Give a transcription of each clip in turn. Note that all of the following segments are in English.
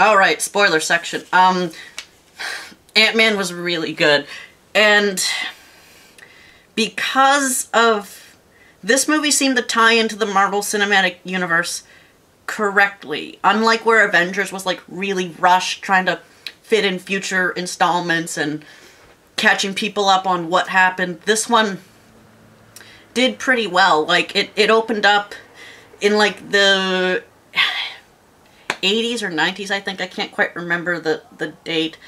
Alright, spoiler section. Ant-Man was really good. And because of... This movie seemed to tie into the Marvel Cinematic Universe correctly. Unlike where Avengers was, like, really rushed, trying to fit in future installments and catching people up on what happened. This one did pretty well. Like, it opened up in, like, the 80s or 90s, I think. I can't quite remember the date.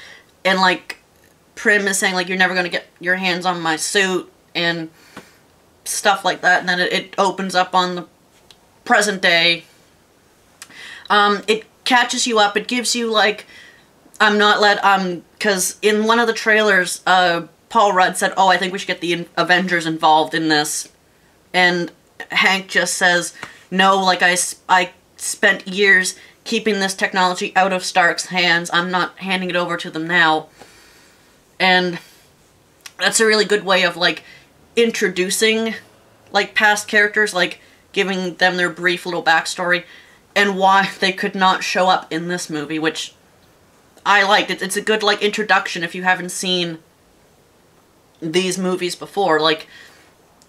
And, like, Prim is saying, like, you're never gonna get your hands on my suit, and stuff like that. And then it opens up on the present day. It catches you up. It gives you, like, because in one of the trailers, Paul Rudd said, oh, I think we should get the Avengers involved in this. And Hank just says, no, like, I spent years keeping this technology out of Stark's hands. I'm not handing it over to them now. And that's a really good way of, like, introducing, like, past characters, like, giving them their brief little backstory, and why they could not show up in this movie, which I liked. It's a good, like, introduction if you haven't seen these movies before. Like,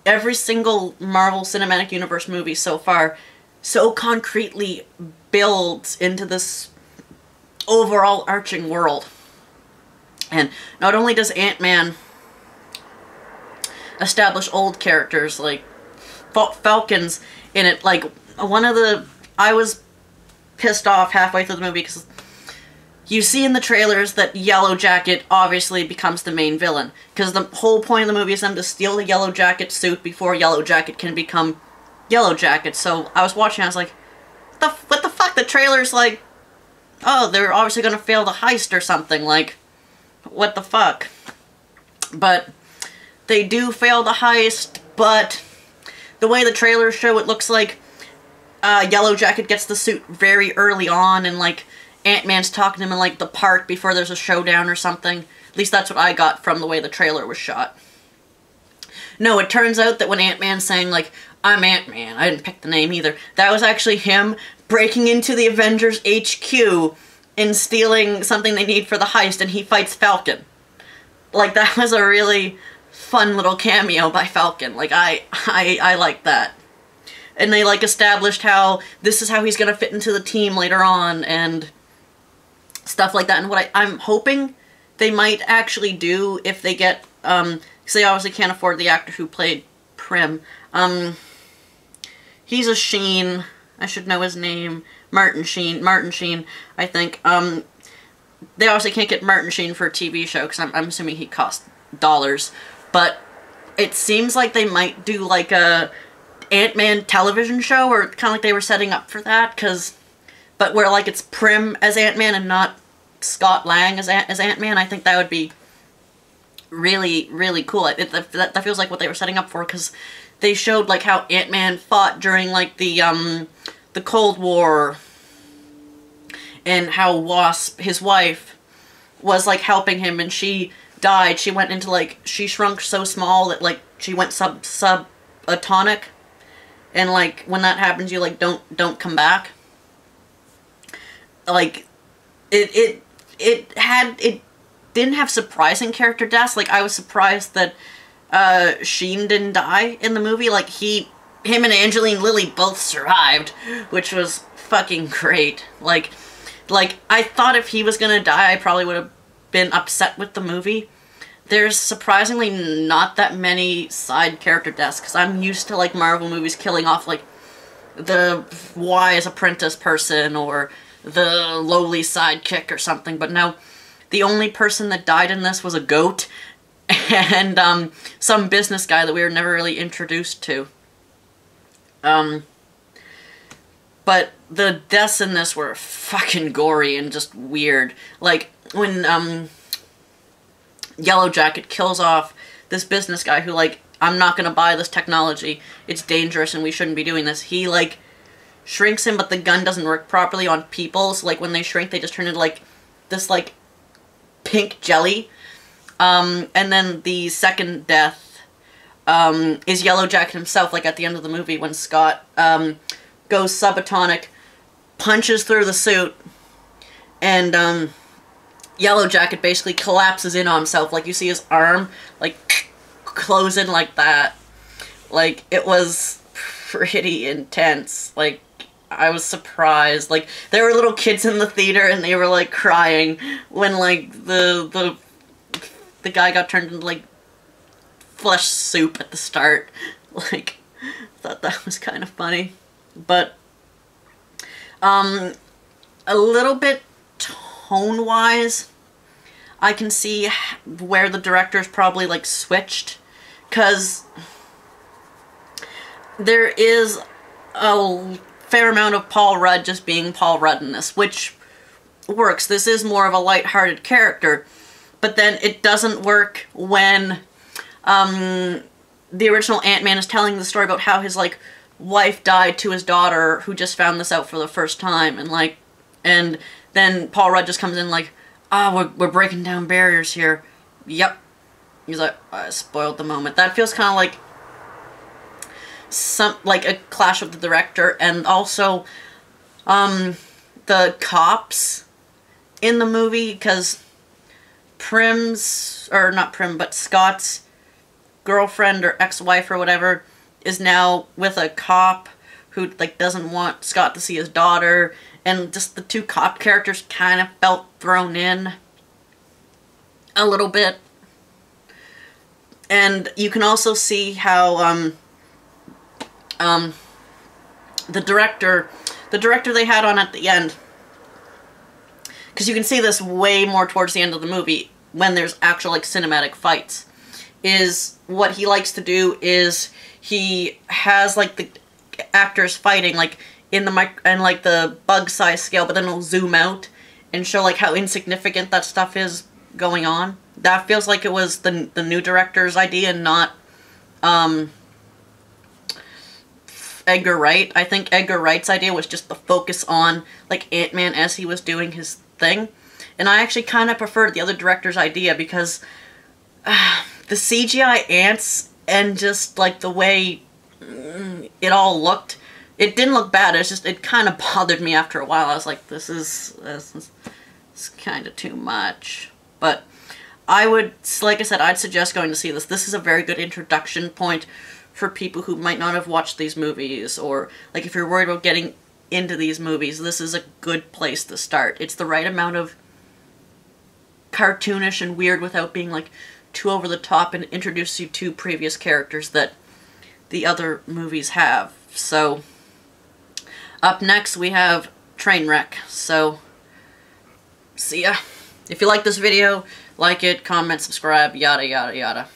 every single Marvel Cinematic Universe movie so far so concretely builds into this overall arching world. And not only does Ant-Man establish old characters, like Falcon's in it, like, I was pissed off halfway through the movie because you see in the trailers that Yellow Jacket obviously becomes the main villain. Because the whole point of the movie is them to steal the Yellow Jacket suit before Yellow Jacket can become Yellow Jacket. So I was watching, I was like, what the fuck? The trailer's like, oh, they're obviously gonna fail the heist or something, like, what the fuck? But they do fail the heist, but the way the trailers show, it looks like Yellow Jacket gets the suit very early on, and, like, Ant-Man's talking to him in, like, the park before there's a showdown or something. At least that's what I got from the way the trailer was shot. No, it turns out that when Ant-Man's saying, like, I'm Ant-Man, I didn't pick the name either, that was actually him breaking into the Avengers HQ and stealing something they need for the heist, and he fights Falcon. Like, that was a really fun little cameo by Falcon. Like, I like that. And they, like, established how this is how he's gonna fit into the team later on, and stuff like that. And what I'm hoping they might actually do, if they get, because they obviously can't afford the actor who played Prim. He's a Sheen. I should know his name. Martin Sheen, I think. They obviously can't get Martin Sheen for a TV show, because I'm assuming he cost dollars. But it seems like they might do, like, a Ant-Man television show, or kind of like they were setting up for that, but where, like, it's Prim as Ant-Man and not Scott Lang as Ant-Man. I think that would be really, really cool. That feels like what they were setting up for, because they showed, like, how Ant-Man fought during, like, the Cold War, and how Wasp, his wife, was, like, helping him, and she died. She went into, like, she shrunk so small that, like, she went subatomic, and, like, when that happens, you, like, don't come back. Like, it didn't have surprising character deaths. Like, I was surprised that Sheen didn't die in the movie. Like, him and Angeline Lilly both survived, which was fucking great. Like, I thought if he was gonna die, I probably would have been upset with the movie. There's surprisingly not that many side character deaths, because I'm used to, like, Marvel movies killing off, like, the wise apprentice person, or the lowly sidekick or something, but no, the only person that died in this was a goat, and, some business guy that we were never really introduced to. But the deaths in this were fucking gory and just weird. Like, when, Yellow Jacket kills off this business guy who, like, I'm not gonna buy this technology, it's dangerous and we shouldn't be doing this. He, like, shrinks him, but the gun doesn't work properly on people, so, like, when they shrink, they just turn into, like, this, like, pink jelly. And then the second death, is Yellow Jacket himself, like, at the end of the movie when Scott, goes subatomic, punches through the suit, and Yellow Jacket basically collapses in on himself. Like, you see his arm, like, close in like that. Like, it was pretty intense. Like, I was surprised. Like, there were little kids in the theater and they were, like, crying when, like, the guy got turned into, like, flesh soup at the start. Like, I thought that was kind of funny. But, a little bit tone-wise, I can see where the directors probably, like, switched. Because there is a fair amount of Paul Rudd just being Paul Rudd in this, which works. This is more of a light-hearted character. But then it doesn't work when the original Ant-Man is telling the story about how his, like, wife died to his daughter, who just found this out for the first time, and, like, and then Paul Rudd just comes in like, we're breaking down barriers here. Yep. He's like, I spoiled the moment. That feels kind of like a clash with the director, and also the cops in the movie, because Scott's girlfriend or ex-wife or whatever is now with a cop who, like, doesn't want Scott to see his daughter, and just the two cop characters kind of felt thrown in a little bit. And you can also see how the director they had on at the end, because you can see this way more towards the end of the movie when there's actual, like, cinematic fights, is what he likes to do is he has, like, the actors fighting, like, in the bug size scale, but then it'll zoom out and show, like, how insignificant that stuff is going on. That feels like it was the new director's idea, not Edgar Wright. I think Edgar Wright's idea was just to focus on, like, Ant-Man as he was doing his thing. And I actually kind of preferred the other director's idea, because the CGI ants and just, like, the way it all looked, it didn't look bad. It's just, it kind of bothered me after a while. I was like, this is kind of too much. But I would, like I said, I'd suggest going to see this. This is a very good introduction point for people who might not have watched these movies, or, like, if you're worried about getting into these movies, this is a good place to start. It's the right amount of cartoonish and weird without being, like, too over the top, and introduce you to previous characters that the other movies have. So, up next we have Trainwreck. So, see ya. If you like this video, like it, comment, subscribe, yada yada yada.